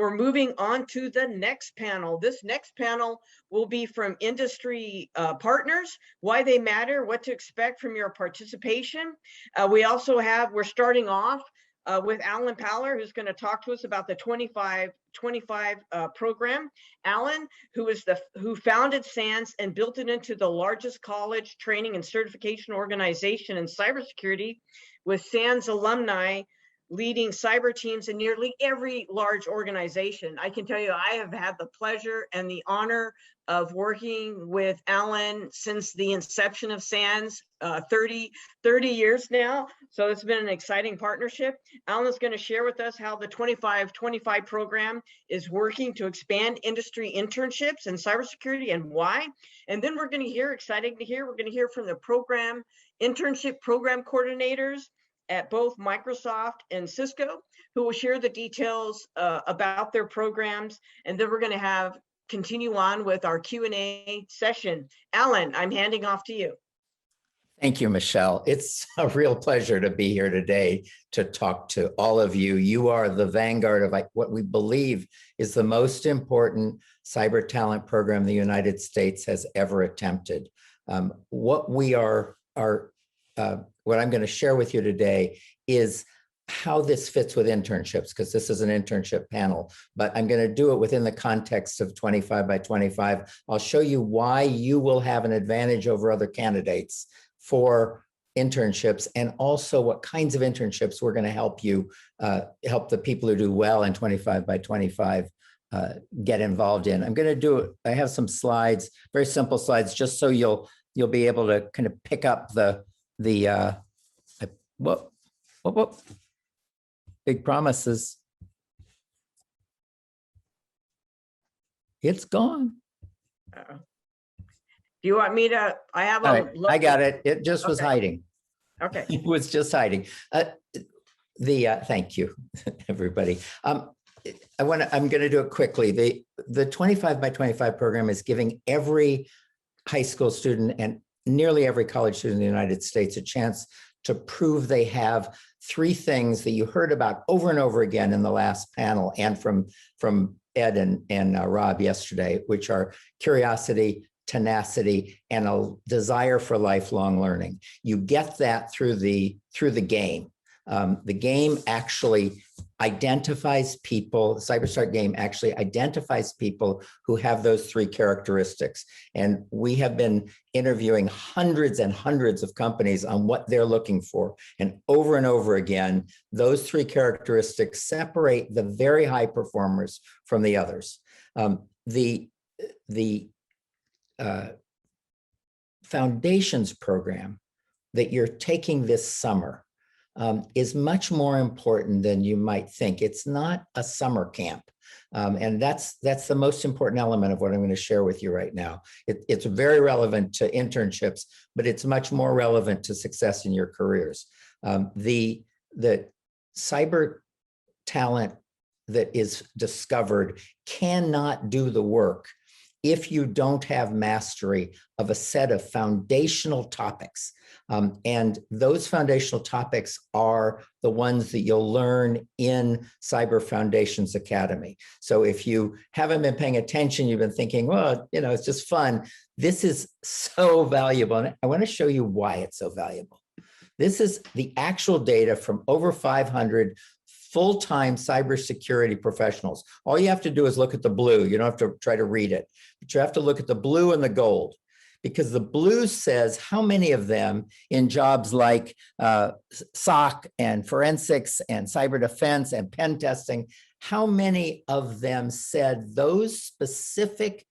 we're moving on to the next panel. This next panel will be from industry partners, why they matter, what to expect from your participation. We're starting off with Alan Paller, who's going to talk to us about the 25 program. Alan, who founded SANS and built it into the largest college training and certification organization in cybersecurity, with SANS alumni leading cyber teams in nearly every large organization. I can tell you, I have had the pleasure and the honor of working with Alan since the inception of SANS, 30 years now. So it's been an exciting partnership. Alan's going to share with us how the 25 program is working to expand industry internships in cybersecurity and why. And then we're going to hear, we're going to hear from the internship program coordinators at both Microsoft and Cisco, who will share the details about their programs. And then we're going to continue on with our Q&A session. Alan, I'm handing off to you. Thank you, Michelle. It's a real pleasure to be here today to talk to all of you. You are the vanguard of what we believe is the most important cyber talent program the United States has ever attempted. What I'm going to share with you today is how this fits with internships, because this is an internship panel, but I'm going to do it within the context of 25 by 25. I'll show you why you will have an advantage over other candidates for internships, and also what kinds of internships we're going to help you, help the people who do well in 25 by 25 get involved in. I'm going to do it. I have some slides, very simple slides, just so you'll be able to kind of pick up big promises. It's gone. Do you want me to? I have a. Right, I got it. It just was hiding. Okay. It was just hiding. Thank you, everybody. I'm going to do it quickly. The 25 by 25 program is giving every high school student and nearly every college student in the United States a chance to prove they have three things that you heard about over and over again in the last panel and from Ed and Rob yesterday, which are curiosity, tenacity, and a desire for lifelong learning. You get that through the game. The game actually identifies people, the CyberStart game actually identifies people who have those three characteristics. And we have been interviewing hundreds and hundreds of companies on what they're looking for. And over again, those three characteristics separate the very high performers from the others. The foundations program that you're taking this summer is much more important than you might think. It's not a summer camp. And that's the most important element of what I'm going to share with you right now. It's very relevant to internships, but it's much more relevant to success in your careers. The cyber talent that is discovered cannot do the work if you don't have mastery of a set of foundational topics. And those foundational topics are the ones that you'll learn in Cyber Foundations Academy. So if you haven't been paying attention, you've been thinking, well, it's just fun. This is so valuable. And I want to show you why it's so valuable. This is the actual data from over 500 full-time cybersecurity professionals. All you have to do is look at the blue. You don't have to try to read it, but you have to look at the blue and the gold, because the blue says how many of them in jobs like SOC and forensics and cyber defense and pen testing, how many of them said those specific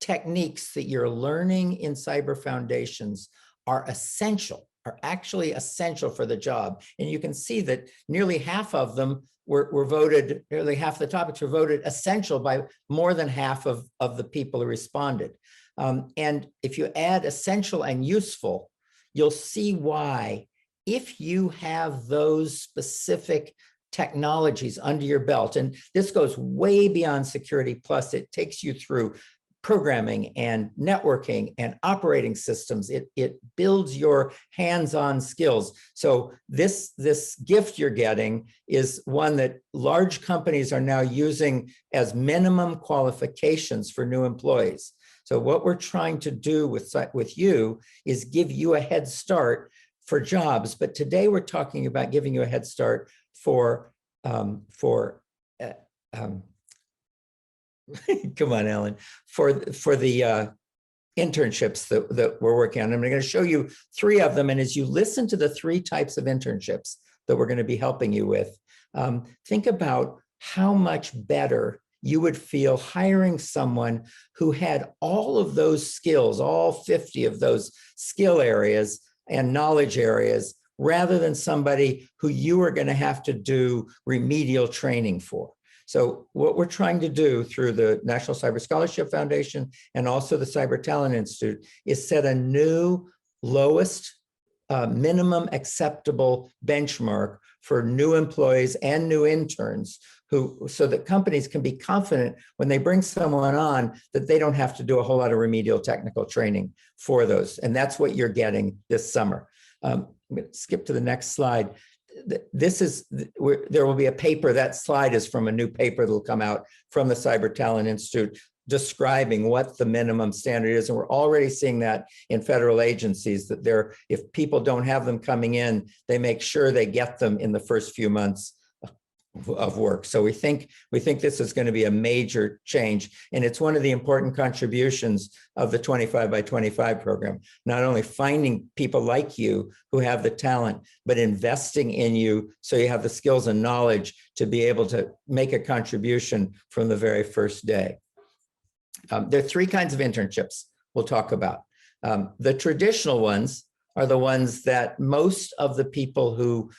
techniques that you're learning in Cyber Foundations are actually essential for the job. And you can see that nearly half of them were voted, nearly half the topics were voted essential by more than half of the people who responded. And if you add essential and useful, you'll see why, if you have those specific technologies under your belt, and this goes way beyond security plus, it takes you through programming and networking and operating systems. It builds your hands-on skills. So this gift you're getting is one that large companies are now using as minimum qualifications for new employees. So what we're trying to do with you is give you a head start for jobs. But today we're talking about giving you a head start for come on, Ellen, for the internships that we're working on. I'm going to show you 3 of them. And as you listen to the 3 types of internships that we're going to be helping you with, think about how much better you would feel hiring someone who had all of those skills, all 50 of those skill areas and knowledge areas, rather than somebody who you are going to have to do remedial training for. So what we're trying to do through the National Cyber Scholarship Foundation and also the Cyber Talent Institute is set a new lowest minimum acceptable benchmark for new employees and new interns, so that companies can be confident when they bring someone on that they don't have to do a whole lot of remedial technical training for those. And that's what you're getting this summer. I'm going to skip to the next slide. There will be a paper. That slide is from a new paper that will come out from the Cyber Talent Institute describing what the minimum standard is. And we're already seeing that in federal agencies, that if people don't have them coming in, they make sure they get them in the first few months of work. So we think this is going to be a major change. And it's one of the important contributions of the 25 by 25 program, not only finding people like you who have the talent, but investing in you so you have the skills and knowledge to be able to make a contribution from the very first day. There are 3 kinds of internships we'll talk about. The traditional ones are the ones that most of the people who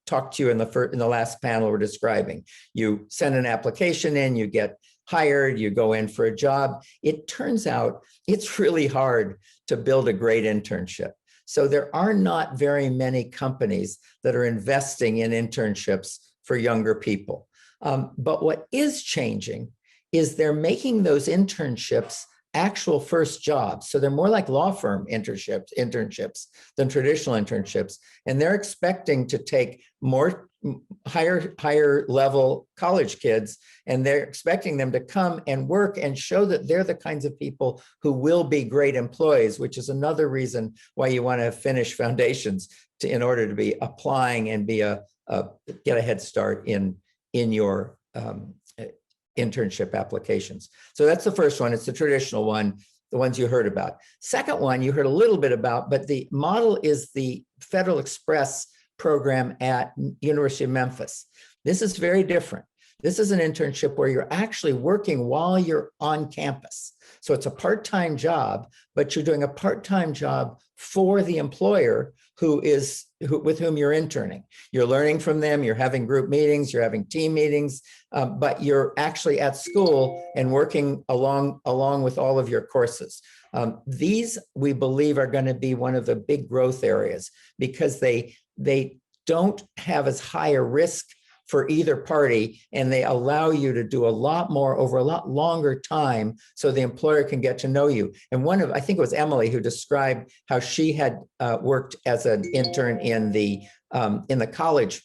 talked to you in the last panel were describing. You send an application in, you get hired, you go in for a job. It turns out it's really hard to build a great internship. So there are not very many companies that are investing in internships for younger people. But what is changing is they're making those internships actual first jobs. So they're more like law firm internships than traditional internships. And they're expecting to take more higher level college kids, and they're expecting them to come and work and show that they're the kinds of people who will be great employees, which is another reason why you want to finish foundations in order to be applying and get a head start in your internship applications. So that's the first one. It's the traditional one, the ones you heard about. Second one you heard a little bit about, but the model is the Federal Express program at University of Memphis. This is very different. This is an internship where you're actually working while you're on campus. So it's a part-time job, but you're doing a part-time job for the employer with whom you're interning. You're learning from them, you're having group meetings, you're having team meetings, but you're actually at school and working along with all of your courses. These, we believe, are going to be one of the big growth areas because they don't have as high a risk for either party, and they allow you to do a lot more over a lot longer time so the employer can get to know you. And I think it was Emily who described how she had worked as an intern in the college,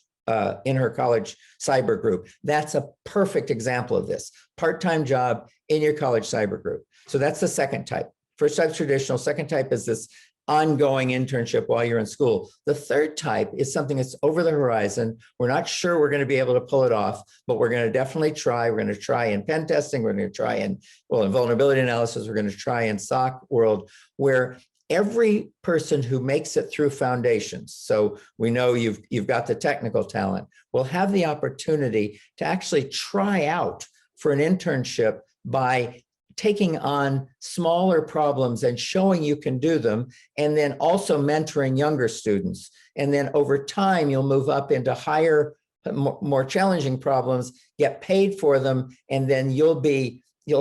in her college cyber group. That's a perfect example of this. Part-time job in your college cyber group. So that's the second type. First type is traditional. Second type is this ongoing internship while you're in school. The third type is something that's over the horizon. We're not sure we're going to be able to pull it off, but we're going to definitely try. We're going to try in pen testing. We're going to try in vulnerability analysis. We're going to try in SOC world, where every person who makes it through foundations, so we know you've got the technical talent, will have the opportunity to actually try out for an internship by taking on smaller problems and showing you can do them, and then also mentoring younger students. And then over time, you'll move up into higher, more challenging problems, get paid for them, and then you'll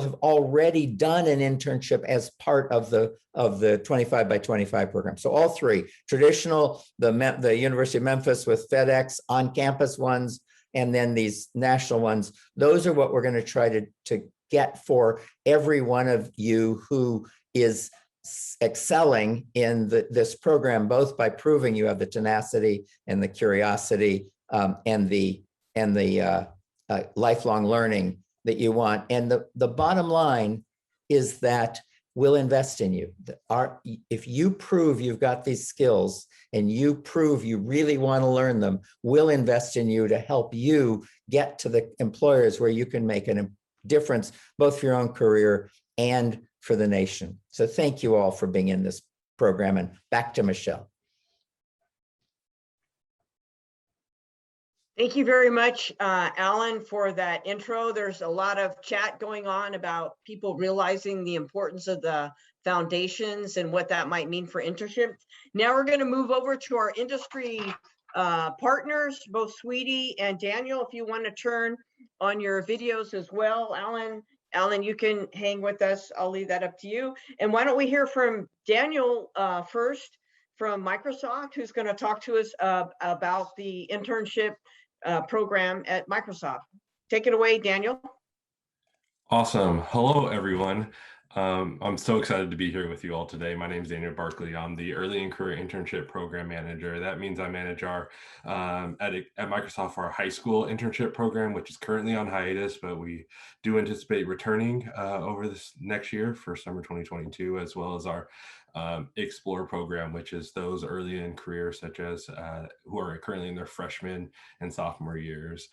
have already done an internship as part of the 25 by 25 program. So all 3, traditional, the University of Memphis with FedEx on-campus ones, and then these national ones, those are what we're going to try to get for every one of you who is excelling in this program, both by proving you have the tenacity and the curiosity and the lifelong learning that you want. And the bottom line is that we'll invest in you. If you prove you've got these skills and you prove you really want to learn them, we'll invest in you to help you get to the employers where you can make a difference, both for your own career and for the nation. So thank you all for being in this program, and back to Michelle. Thank you very much, Alan, for that intro. There's a lot of chat going on about people realizing the importance of the foundations and what that might mean for internships. Now we're going to move over to our industry partners, both Sweetie and Daniel. If you want to turn on your videos as well, Alan, you can hang with us. I'll leave that up to you. And why don't we hear from Daniel first from Microsoft, who's going to talk to us about the internship program at Microsoft. Take it away, Daniel. Awesome. Hello, everyone. I'm so excited to be here with you all today. My name is Daniel Barkley. I'm the Early and Career Internship Program Manager. That means I manage our, at Microsoft, our high school internship program, which is currently on hiatus, but we do anticipate returning over this next year for summer 2022, as well as our Explore program, which is those early in career, such as who are currently in their freshman and sophomore years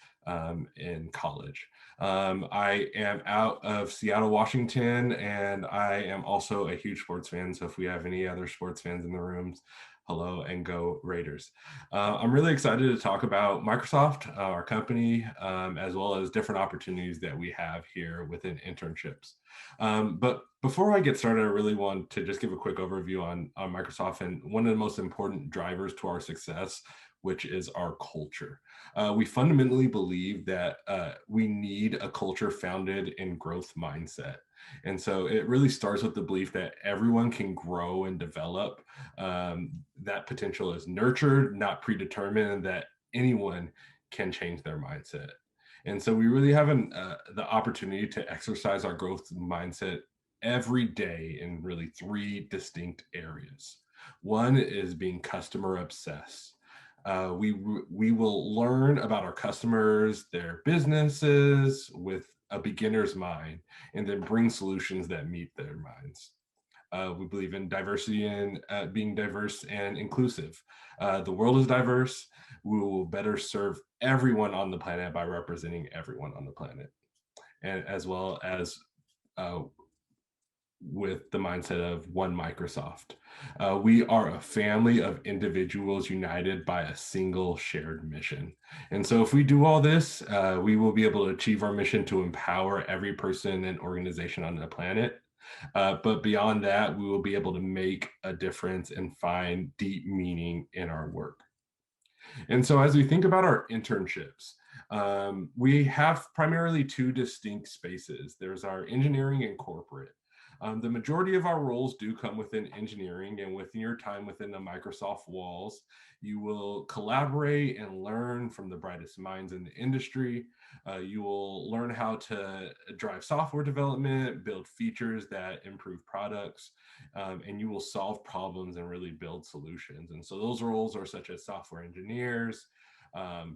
in college. I am out of Seattle, Washington, and I am also a huge sports fan. So if we have any other sports fans in the rooms, hello and go Raiders. I'm really excited to talk about Microsoft, our company, as well as different opportunities that we have here within internships. But before I get started, I really want to just give a quick overview on Microsoft and one of the most important drivers to our success, which is our culture. We fundamentally believe that we need a culture founded in growth mindset. And so it really starts with the belief that everyone can grow and develop. That potential is nurtured, not predetermined, and that anyone can change their mindset. And so we really have the opportunity to exercise our growth mindset every day in really three distinct areas. One is being customer obsessed. We will learn about our customers, their businesses with a beginner's mind, and then bring solutions that meet their minds. We believe in diversity and being diverse and inclusive. The world is diverse. We will better serve everyone on the planet by representing everyone on the planet, and as well as with the mindset of one Microsoft. We are a family of individuals united by a single shared mission. And so if we do all this, we will be able to achieve our mission to empower every person and organization on the planet. But beyond that, we will be able to make a difference and find deep meaning in our work. And so as we think about our internships, we have primarily two distinct spaces. There's our engineering and corporate. The majority of our roles do come within engineering, and within your time within the Microsoft walls, you will collaborate and learn from the brightest minds in the industry. You will learn how to drive software development, build features that improve products, and you will solve problems and really build solutions. And so those roles are such as software engineers,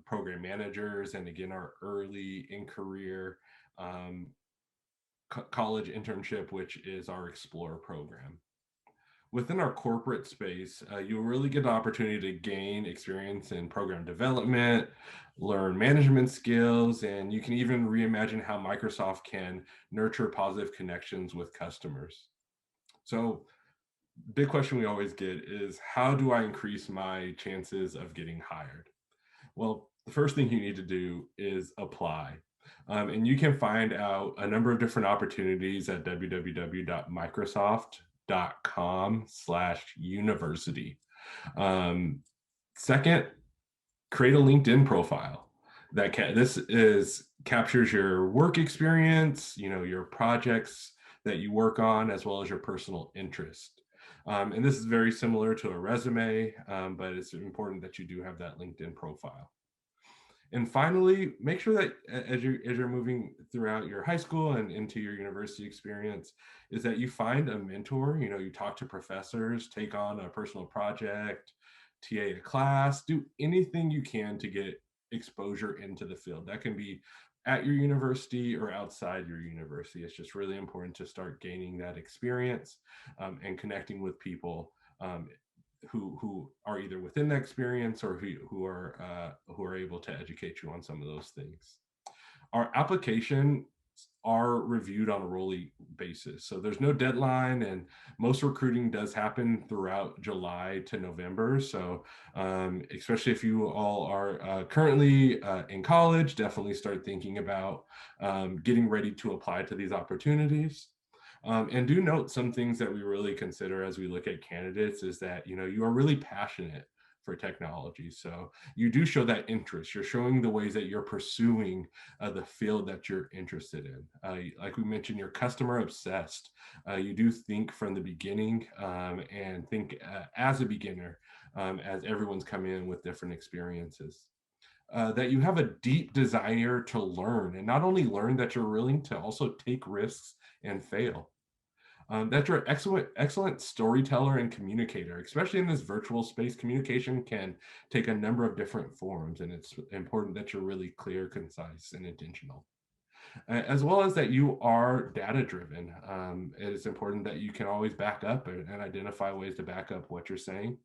program managers, and again, our early in career college internship, which is our Explore program. Within our corporate space, you'll really get the opportunity to gain experience in program development, learn management skills, and you can even reimagine how Microsoft can nurture positive connections with customers. So, big question we always get is, how do I increase my chances of getting hired? Well, the first thing you need to do is apply. And you can find out a number of different opportunities at www.microsoft.com/university. Second, create a LinkedIn profile that captures your work experience, your projects that you work on, as well as your personal interest. And this is very similar to a resume, but it's important that you do have that LinkedIn profile. And finally, make sure that as you're moving throughout your high school and into your university experience, is that you find a mentor. You talk to professors, take on a personal project, TA a class, do anything you can to get exposure into the field. That can be at your university or outside your university. It's just really important to start gaining that experience and connecting with people who are either within the experience or who are able to educate you on some of those things. Our applications are reviewed on a rolling basis. So there's no deadline, and most recruiting does happen throughout July to November. So especially if you all are currently in college, definitely start thinking about getting ready to apply to these opportunities. And do note some things that we really consider as we look at candidates is that, you are really passionate for technology. So you do show that interest. You're showing the ways that you're pursuing the field that you're interested in. Like we mentioned, you're customer obsessed. You do think from the beginning and think as a beginner, as everyone's coming in with different experiences. That you have a deep desire to learn, and not only learn, that you're willing to also take risks and fail. That you're an excellent storyteller and communicator, especially in this virtual space. Communication can take a number of different forms, and it's important that you're really clear, concise, and intentional. As well as that you are data driven. It is important that you can always back up and identify ways to back up what you're saying.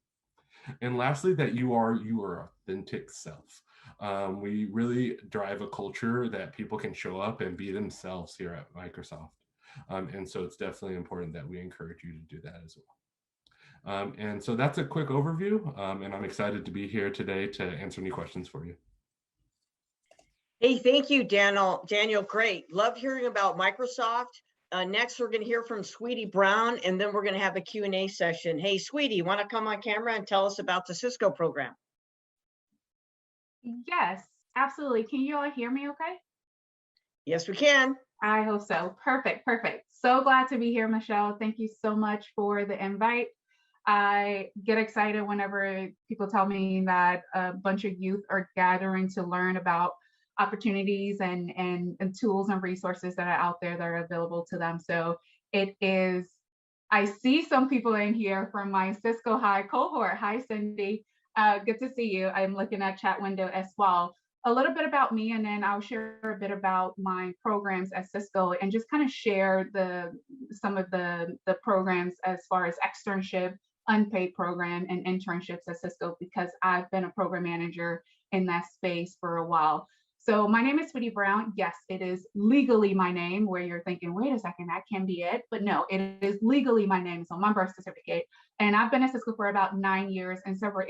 And lastly, that you are your authentic self. We really drive a culture that people can show up and be themselves here at Microsoft. And so it's definitely important that we encourage you to do that as well. And so that's a quick overview, and I'm excited to be here today to answer any questions for you. Hey, thank you, Daniel. Great. Love hearing about Microsoft. Next, we're going to hear from Sweetie Brown, and then we're going to have a Q&A session. Hey, Sweetie, want to come on camera and tell us about the Cisco program? Yes, absolutely. Can you all hear me okay? Yes, we can. I hope so. Perfect. So glad to be here, Michelle. Thank you so much for the invite. I get excited whenever people tell me that a bunch of youth are gathering to learn about opportunities and tools and resources that are out there that are available to them. So I see some people in here from my Cisco High cohort. Hi, Cindy. Good to see you. I'm looking at chat window as well. A little bit about me, and then I'll share a bit about my programs at Cisco and just kind of share some of the programs as far as externship, unpaid program, and internships at Cisco, because I've been a program manager in that space for a while. So my name is Sweetie Brown. Yes, it is legally my name, where you're thinking, wait a second, that can be it. But no, it is legally my name. It's on my birth certificate. And I've been at Cisco for about 9 years in several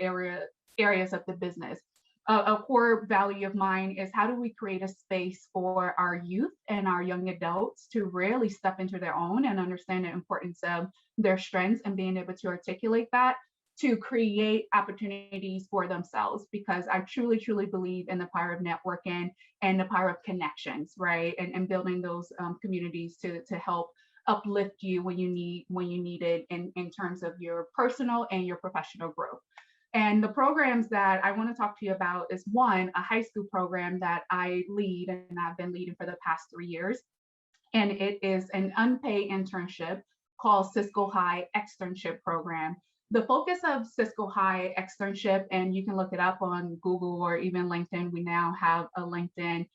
areas of the business. A core value of mine is how do we create a space for our youth and our young adults to really step into their own and understand the importance of their strengths and being able to articulate that to create opportunities for themselves, because I truly, truly believe in the power of networking and the power of connections, right? And building those communities to help uplift you when you need it in terms of your personal and your professional growth. And the programs that I want to talk to you about is one, a high school program that I lead and I've been leading for the past 3 years. And it is an unpaid internship called Cisco High Externship program. The focus of Cisco High Externship, and you can look it up on Google or even LinkedIn. We now have a LinkedIn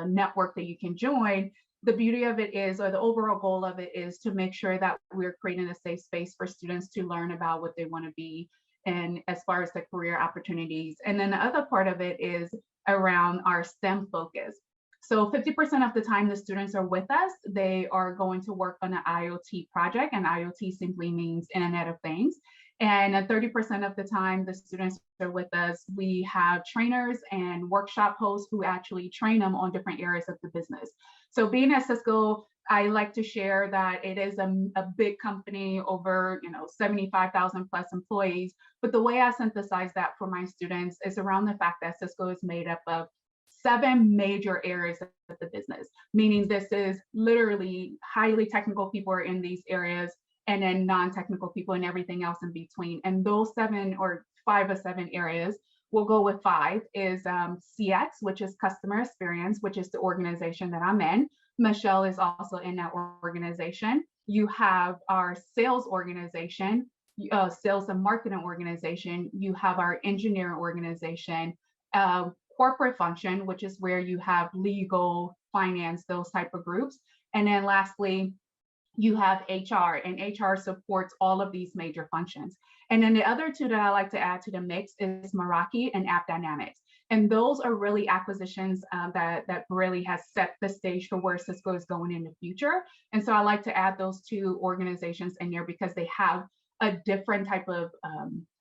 network that you can join. The beauty of it is, or the overall goal of it is, to make sure that we're creating a safe space for students to learn about what they want to be, and as far as the career opportunities. And then the other part of it is around our STEM focus. So 50% of the time the students are with us, they are going to work on an IoT project, and IoT simply means Internet of Things. And 30% of the time the students are with us, we have trainers and workshop hosts who actually train them on different areas of the business. So being at Cisco, I like to share that it is a big company, over 75,000 plus employees. But the way I synthesize that for my students is around the fact that Cisco is made up of 7 major areas of the business, meaning this is literally highly technical people are in these areas, and then non-technical people and everything else in between. And those 7 or 5 of 7 areas, we'll go with 5, is CX, which is customer experience, which is the organization that I'm in. Michelle is also in that organization. You have our sales organization, sales and marketing organization. You have our engineering organization, corporate function, which is where you have legal, finance, those type of groups. And then lastly, you have HR, and HR supports all of these major functions. And then the other 2 that I like to add to the mix is Meraki and App Dynamics. And those are really acquisitions that really has set the stage for where Cisco is going in the future. And so I like to add those 2 organizations in there because they have a different type of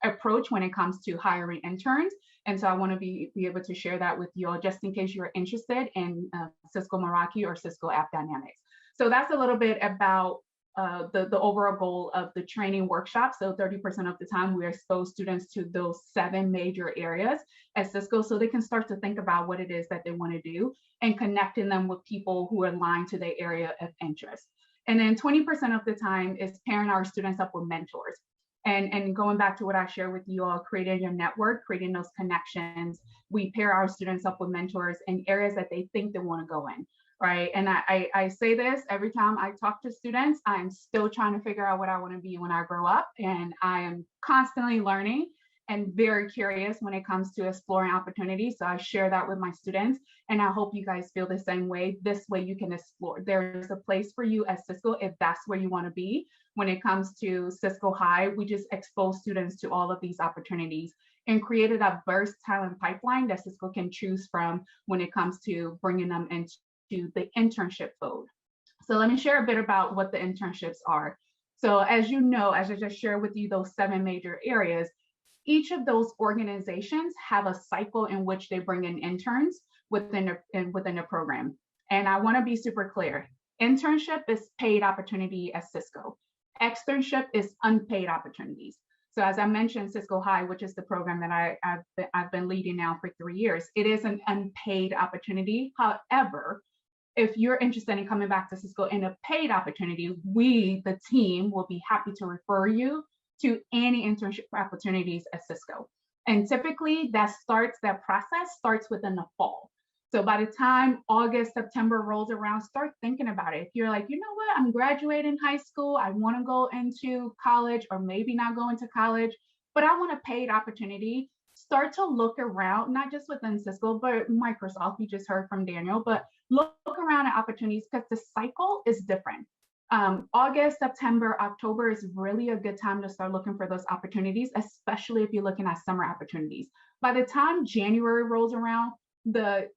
approach when it comes to hiring interns. And so I want to be able to share that with you all just in case you're interested in Cisco Meraki or Cisco App Dynamics. So that's a little bit about the overall goal of the training workshop. So 30% of the time we expose students to those 7 major areas at Cisco so they can start to think about what it is that they want to do and connecting them with people who are aligned to their area of interest. And then 20% of the time is pairing our students up with mentors. And going back to what I shared with you all, creating your network, creating those connections, we pair our students up with mentors in areas that they think they want to go in, right? And I say this every time I talk to students, I'm still trying to figure out what I want to be when I grow up. And I am constantly learning and very curious when it comes to exploring opportunities. So I share that with my students, and I hope you guys feel the same way. This way you can explore. There's a place for you at Cisco if that's where you want to be. When it comes to Cisco High, we just expose students to all of these opportunities and create a diverse talent pipeline that Cisco can choose from when it comes to bringing them into the internship fold. So let me share a bit about what the internships are. So as you know, as I just shared with you, those 7 major areas, each of those organizations have a cycle in which they bring in interns within a program. And I want to be super clear. Internship is paid opportunity at Cisco. Externship is unpaid opportunities. So as I mentioned, Cisco High, which is the program that I've been leading now for 3 years, it is an unpaid opportunity. However, if you're interested in coming back to Cisco in a paid opportunity, we, the team, will be happy to refer you to any internship opportunities at Cisco. And typically that process starts within the fall. So by the time August, September rolls around, start thinking about it. If you're like, you know what, I'm graduating high school, I want to go into college, or maybe not go into college, but I want a paid opportunity, start to look around, not just within Cisco, but Microsoft, you just heard from Daniel, but look around at opportunities because the cycle is different. August, September, October is really a good time to start looking for those opportunities, especially if you're looking at summer opportunities. By the time January rolls around,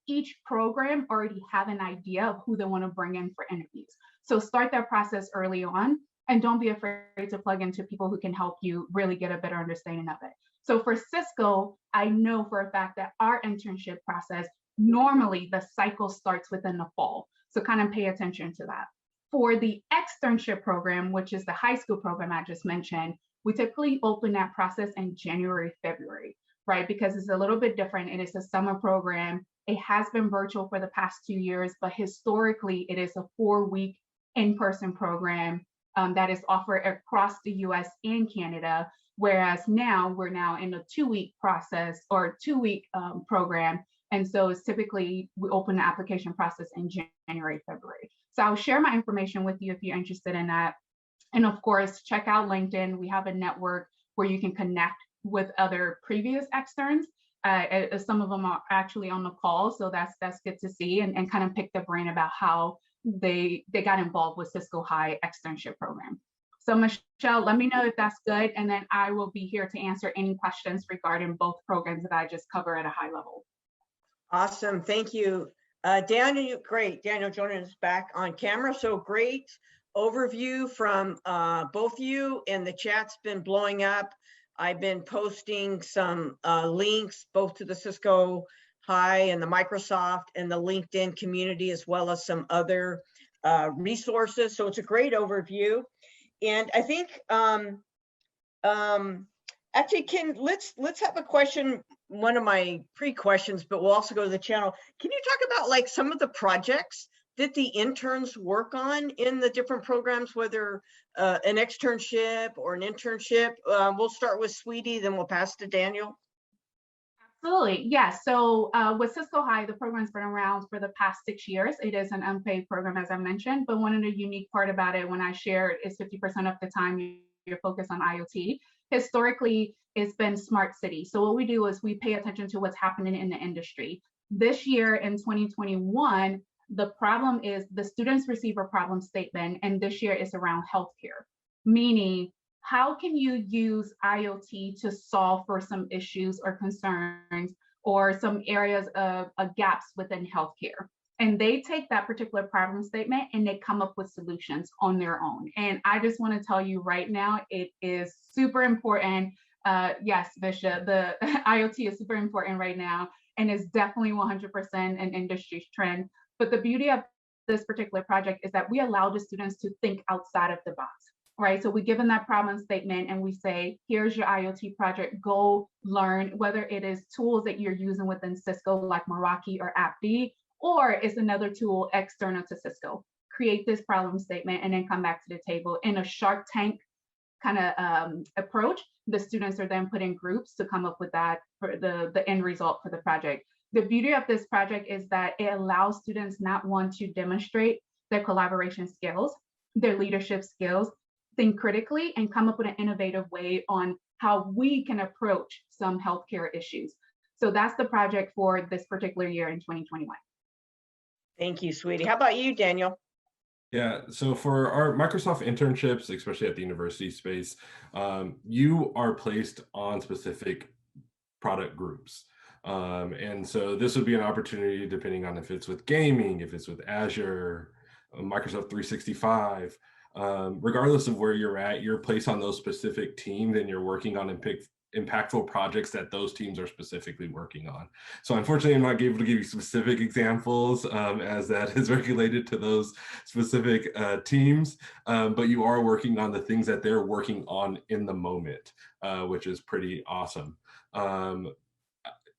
each program already have an idea of who they want to bring in for interviews. So start that process early on, and don't be afraid to plug into people who can help you really get a better understanding of it. So for Cisco, I know for a fact that our internship process, normally the cycle starts within the fall. So kind of pay attention to that. For the externship program, which is the high school program I just mentioned, we typically open that process in January, February, right? Because it's a little bit different. It is a summer program. It has been virtual for the past 2 years, but historically it is a 4-week in-person program that is offered across the US and Canada. Whereas now we're in a 2-week process or 2-week program. And so it's typically, we open the application process in January, February. So I'll share my information with you if you're interested in that. And of course, check out LinkedIn. We have a network where you can connect with other previous externs. Some of them are actually on the call. So that's good to see and kind of pick their brain about how they got involved with Cisco High externship program. So Michelle, let me know if that's good. And then I will be here to answer any questions regarding both programs that I just cover at a high level. Awesome, thank you. Daniel, great. Daniel Jonas is back on camera. So great overview from both of you, and the chat's been blowing up. I've been posting some links both to the Cisco High and the Microsoft and the LinkedIn community, as well as some other resources. So it's a great overview. And I think actually, let's have a question, one of my pre-questions, but we'll also go to the channel. Can you talk about like some of the projects that the interns work on in the different programs, whether an externship or an internship? We'll start with Sweetie, then we'll pass to Daniel. Absolutely, yes. So with Cisco High, the program's been around for the past 6 years. It is an unpaid program, as I mentioned, but one of the unique part about it, when I shared, is 50% of the time you're focused on IoT. Historically, it's been smart city. So what we do is we pay attention to what's happening in the industry. This year in 2021, the problem is the students receive a problem statement, and this year is around healthcare, meaning how can you use IoT to solve for some issues or concerns or some areas of gaps within healthcare? And they take that particular problem statement and they come up with solutions on their own. And I just want to tell you right now, it is super important. Yes, Bishop, the IoT is super important right now, and is definitely 100% an industry trend. But the beauty of this particular project is that we allow the students to think outside of the box. Right, so we give them that problem statement and we say, here's your IoT project, go learn, whether it is tools that you're using within Cisco like Meraki or AppD, or it's another tool external to Cisco. Create this problem statement and then come back to the table. In a Shark Tank kind of approach, the students are then put in groups to come up with that for the end result for the project. The beauty of this project is that it allows students not want to demonstrate their collaboration skills, their leadership skills, think critically, and come up with an innovative way on how we can approach some healthcare issues. So that's the project for this particular year in 2021. Thank you, sweetie. How about you, Daniel? Yeah, so for our Microsoft internships, especially at the university space, you are placed on specific product groups. And so this would be an opportunity depending on if it's with gaming, if it's with Azure, Microsoft 365, regardless of where you're at, you're placed on those specific teams and you're working on impactful projects that those teams are specifically working on. So unfortunately, I'm not able to give you specific examples as that is regulated to those specific teams, but you are working on the things that they're working on in the moment, which is pretty awesome.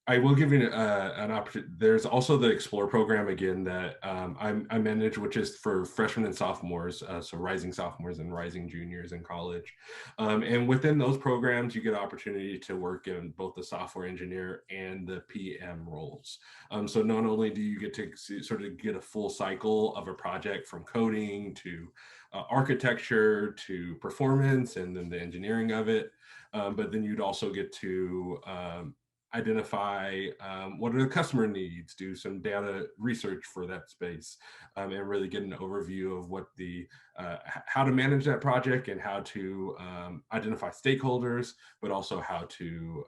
I will give you an opportunity. There's also the Explore program again that I manage, which is for freshmen and sophomores, so rising sophomores and rising juniors in college. And within those programs, you get an opportunity to work in both the software engineer and the PM roles. So not only do you get to sort of get a full cycle of a project from coding to architecture to performance and then the engineering of it, but then you'd also get to identify what are the customer needs, do some data research for that space, and really get an overview of what the how to manage that project and how to identify stakeholders, but also how to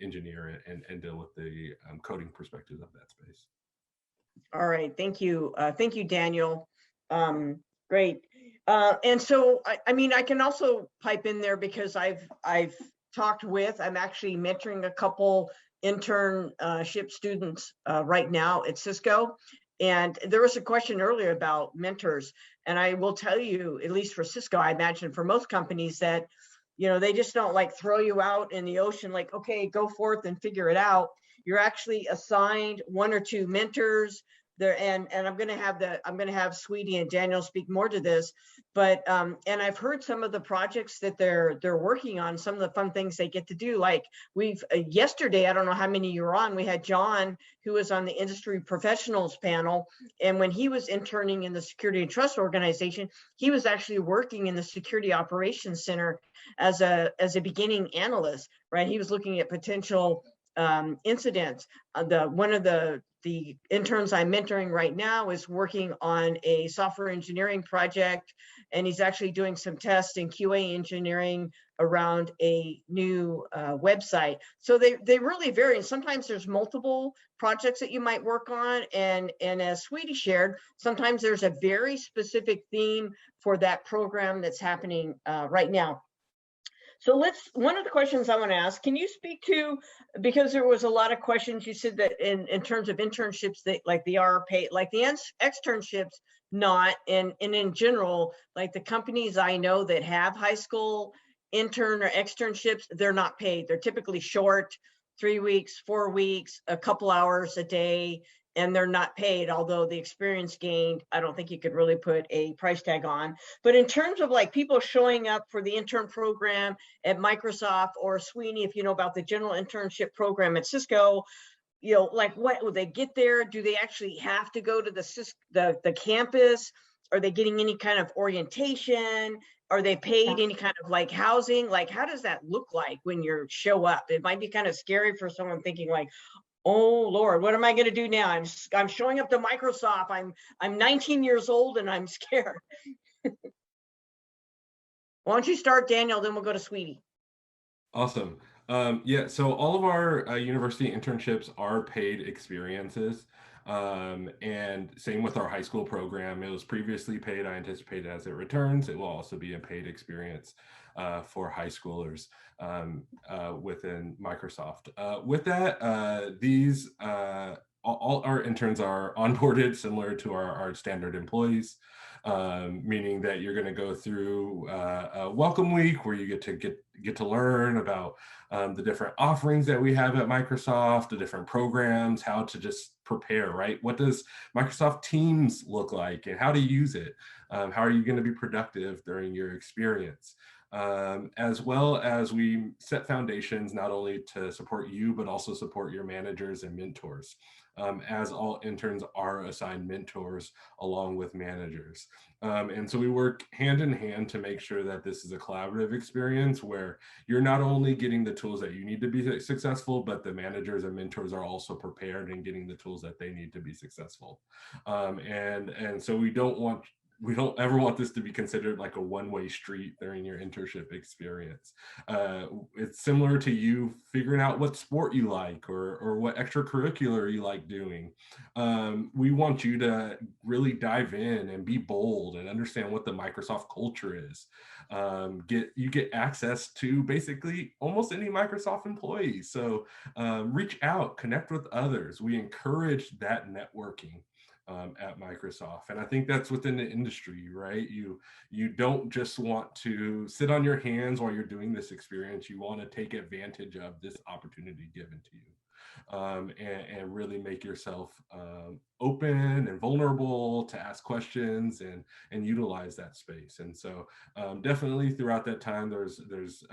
engineer it and deal with the coding perspectives of that space. All right, thank you, Daniel. Great, and so I mean I can also pipe in there because I've talked with, I'm actually mentoring a couple internship students right now at Cisco. And there was a question earlier about mentors. And I will tell you, at least for Cisco, I imagine for most companies that, you know, they just don't like throw you out in the ocean, like, okay, go forth and figure it out. You're actually assigned 1 or 2 mentors there. And I'm going to have Sweetie and Daniel speak more to this, but, and I've heard some of the projects that they're working on, some of the fun things they get to do. Like yesterday, I don't know how many you were on, we had John, who was on the industry professionals panel. And when he was interning in the Security and Trust organization, he was actually working in the Security Operations Center as a beginning analyst, right? He was looking at potential incidents. One of the interns I'm mentoring right now is working on a software engineering project, and he's actually doing some tests in QA engineering around a new website. So they really vary. And sometimes there's multiple projects that you might work on. And as Sweetie shared, sometimes there's a very specific theme for that program that's happening right now. So one of the questions I want to ask, can you speak to, because there was a lot of questions, you said that in terms of internships, that like the are paid, like the externships, not, and in general, like the companies I know that have high school intern or externships, they're not paid. They're typically short, 3 weeks, 4 weeks, a couple hours a day. and they're not paid, although the experience gained, I don't think you could really put a price tag on. But in terms of like people showing up for the intern program at Microsoft, or Sweeney, if you know about the general internship program at Cisco, you know, like what will they get there? Do they actually have to go to the campus? Are they getting any kind of orientation? Are they paid any kind of like housing? Like, how does that look like when you show up? It might be kind of scary for someone thinking like, oh Lord, what am I going to do now? I'm showing up to Microsoft. I'm 19 years old and I'm scared. Why don't you start, Daniel? Then we'll go to Sweetie. Awesome. Yeah, so all of our university internships are paid experiences. And same with our high school program. It was previously paid. I anticipate as it returns, it will also be a paid experience for high schoolers within Microsoft. With that, these all our interns are onboarded similar to our standard employees. Meaning that you're going to go through a welcome week where you get to learn about the different offerings that we have at Microsoft, the different programs, how to just prepare, right? What does Microsoft Teams look like and how to use it? How are you going to be productive during your experience? As well as we set foundations not only to support you, but also support your managers and mentors. As all interns are assigned mentors along with managers. And so we work hand in hand to make sure that this is a collaborative experience where you're not only getting the tools that you need to be successful, but the managers and mentors are also prepared and getting the tools that they need to be successful. And so we don't ever want this to be considered like a one-way street during your internship experience. It's similar to you figuring out what sport you like or what extracurricular you like doing. We want you to really dive in and be bold and understand what the Microsoft culture is. You get access to basically almost any Microsoft employee. So reach out, connect with others. We encourage that networking. At Microsoft. And I think that's within the industry, right? You don't just want to sit on your hands while you're doing this experience. You want to take advantage of this opportunity given to you and really make yourself open and vulnerable to ask questions and utilize that space. And so definitely throughout that time, there's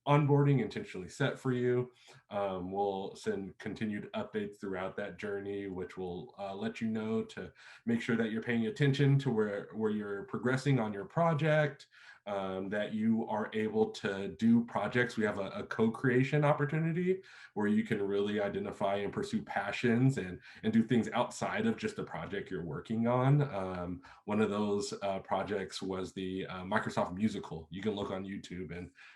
onboarding intentionally set for you. We'll send continued updates throughout that journey, which will let you know to make sure that you're paying attention to where you're progressing on your project, that you are able to do projects. We have a co-creation opportunity where you can really identify and pursue passions and do things outside of just the project you're working on. One of those projects was the Microsoft musical. You can look on YouTube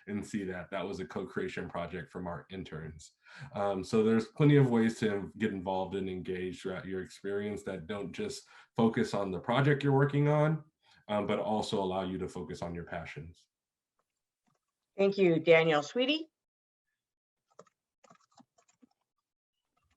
and see that was a co-creation project from our interns. So there's plenty of ways to get involved and engage throughout your experience that don't just focus on the project you're working on, but also allow you to focus on your passions. Thank you, Danielle. Sweetie?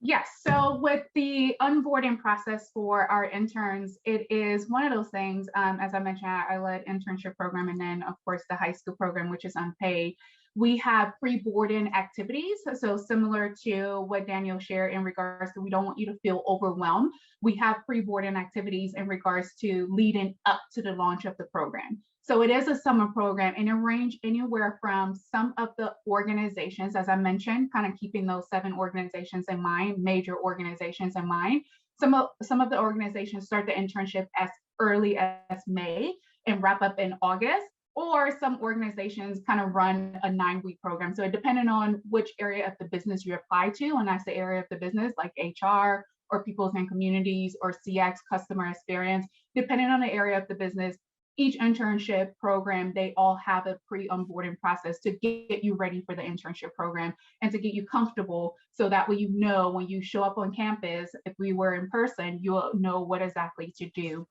Yes, so with the onboarding process for our interns, it is one of those things, as I mentioned, I led internship program and then of course the high school program, which is unpaid. We have pre-boarding activities. So similar to what Daniel shared in regards to, we don't want you to feel overwhelmed. We have pre-boarding activities in regards to leading up to the launch of the program. So it is a summer program and it range anywhere from some of the organizations, as I mentioned, kind of keeping those 7 organizations in mind, major organizations in mind. Some of the organizations start the internship as early as May and wrap up in August, or some organizations kind of run a 9-week program. So it depending on which area of the business you apply to, and I say area of the business like HR or peoples and communities or CX, customer experience, depending on the area of the business, each internship program, they all have a pre-onboarding process to get you ready for the internship program and to get you comfortable so that way you know when you show up on campus, if we were in person, you'll know what exactly to do.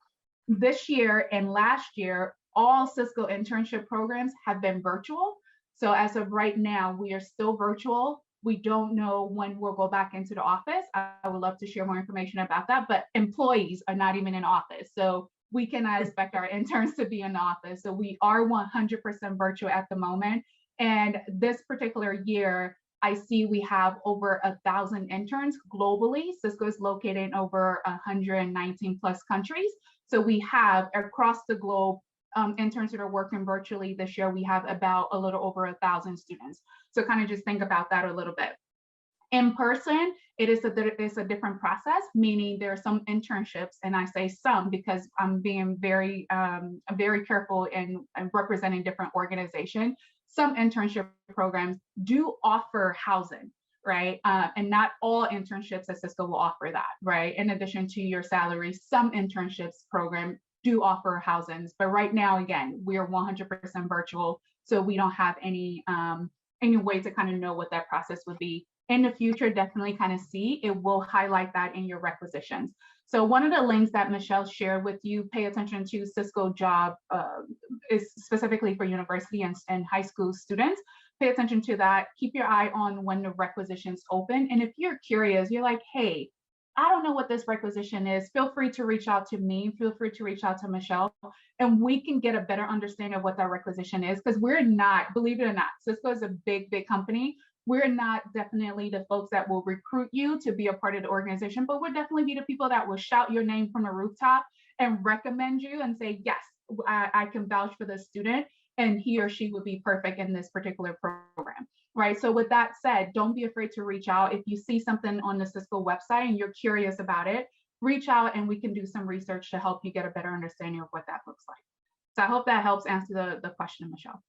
This year and last year, all Cisco internship programs have been virtual. So as of right now, we are still virtual. We don't know when we'll go back into the office. I would love to share more information about that, but employees are not even in office. So we cannot expect our interns to be in the office. So we are 100% virtual at the moment. And this particular year, I see we have over 1,000 interns globally. Cisco is located in over 119 plus countries. So we have across the globe interns that are working virtually this year. We have about a little over 1,000 students. So kind of just think about that a little bit. In person, it's a different process, meaning there are some internships, and I say some because I'm being very careful in representing different organizations. Some internship programs do offer housing, right? And not all internships at Cisco will offer that, right? In addition to your salary, some internships program do offer housings, but right now, again, we are 100% virtual, so we don't have any way to kind of know what that process would be. In the future, definitely kind of see, it will highlight that in your requisitions. So one of the links that Michelle shared with you, pay attention to Cisco job is specifically for university and high school students. Pay attention to that. Keep your eye on when the requisitions open. And if you're curious, you're like, hey, I don't know what this requisition is, feel free to reach out to me, feel free to reach out to Michelle, and we can get a better understanding of what that requisition is, because we're not, believe it or not, Cisco is a big, big company. We're not definitely the folks that will recruit you to be a part of the organization, but we'll definitely be the people that will shout your name from the rooftop and recommend you and say, yes, I can vouch for this student and he or she would be perfect in this particular program, right? So with that said, don't be afraid to reach out. If you see something on the Cisco website and you're curious about it, reach out and we can do some research to help you get a better understanding of what that looks like. So I hope that helps answer the question, Michelle.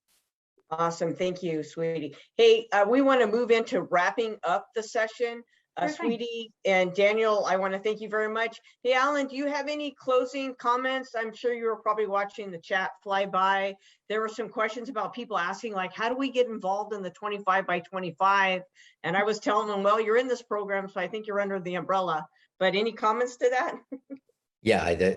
Awesome. Thank you, Sweetie. Hey, we want to move into wrapping up the session. Sweetie and Daniel, I want to thank you very much. Hey, Alan, do you have any closing comments? I'm sure you were probably watching the chat fly by. There were some questions about people asking, like, how do we get involved in the 25 by 25? And I was telling them, well, you're in this program, so I think you're under the umbrella. But any comments to that? Yeah,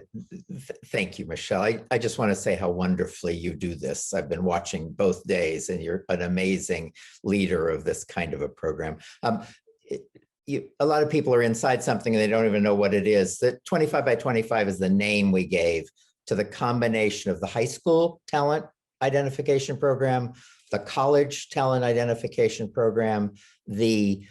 thank you, Michelle. I just want to say how wonderfully you do this. I've been watching both days, and you're an amazing leader of this kind of a program. A lot of people are inside something and they don't even know what it is. The 25 by 25 is the name we gave to the combination of the high school talent identification program, the college talent identification program, the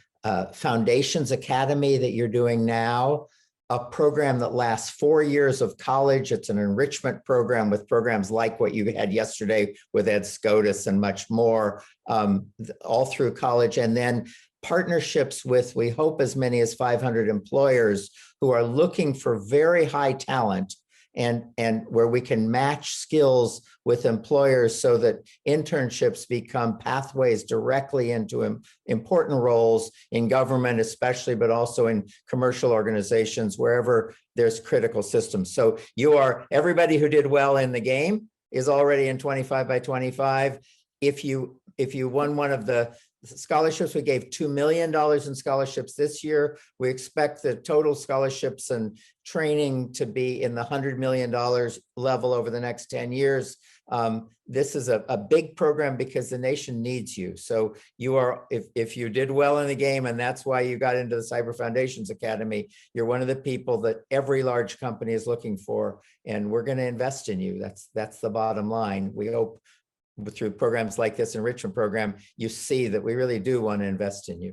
Foundations Academy that you're doing now, a program that lasts 4 years of college. It's an enrichment program with programs like what you had yesterday with Ed Scotus and much more, all through college. And then partnerships with, we hope, as many as 500 employers who are looking for very high talent, and where we can match skills with employers so that internships become pathways directly into important roles in government especially, but also in commercial organizations, wherever there's critical systems. So everybody who did well in the game is already in 25 by 25. If you won one of the scholarships, we gave $2 million in scholarships this year. We expect the total scholarships and training to be in the $100 million level over the next 10 years. This is a big program because the nation needs you. So if you did well in the game, and that's why you got into the Cyber Foundations Academy, you're one of the people that every large company is looking for, and we're going to invest in you. That's the bottom line. We hope through programs like this enrichment program, you see that we really do want to invest in you.